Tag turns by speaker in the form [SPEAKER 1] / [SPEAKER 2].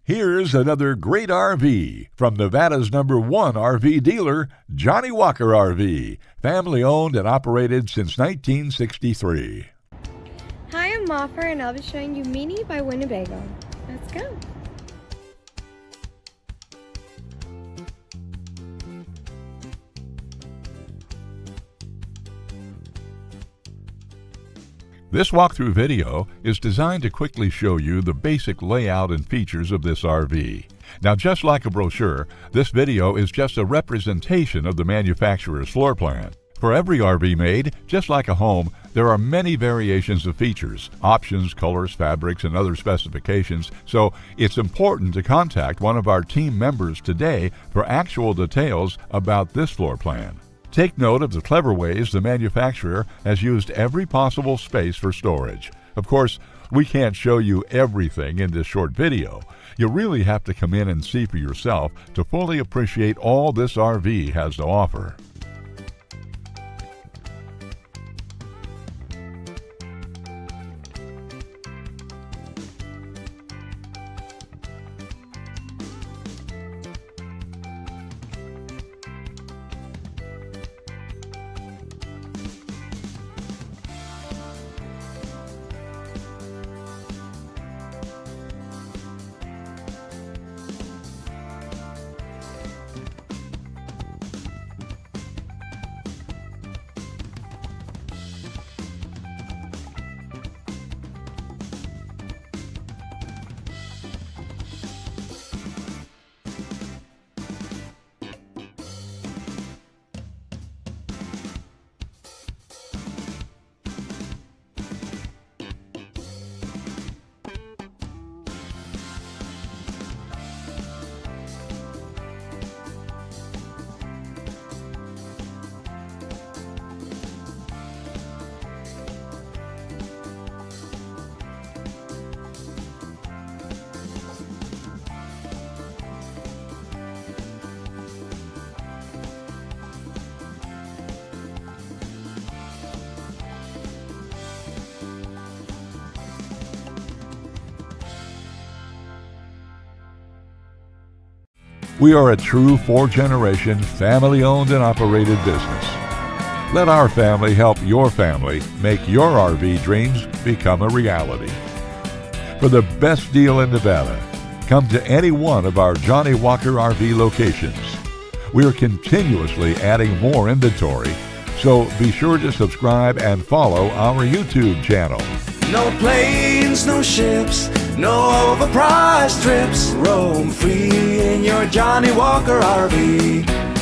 [SPEAKER 1] Here's another great RV from Nevada's #1 RV dealer, Johnnie Walker RV, family owned and operated since 1963.
[SPEAKER 2] Hi, I'm Moffer and I'll be showing you Minnie by Winnebago. Let's go.
[SPEAKER 1] This walkthrough video is designed to quickly show you the basic layout and features of this RV. Now, just like a brochure, this video is just a representation of the manufacturer's floor plan. For every RV made, just like a home, there are many variations of features, options, colors, fabrics, and other specifications, so it's important to contact one of our team members today for actual details about this floor plan. Take note of the clever ways the manufacturer has used every possible space for storage. Of course, we can't show you everything in this short video. You really have to come in and see for yourself to fully appreciate all this RV has to offer. We are a true 4-generation, family-owned and operated business. Let our family help your family make your RV dreams become a reality. For the best deal in Nevada, come to any one of our Johnnie Walker RV locations. We are continuously adding more inventory, so be sure to subscribe and follow our YouTube channel.
[SPEAKER 3] No planes, no ships, no overpriced trips. Roam free in your Johnnie Walker RV.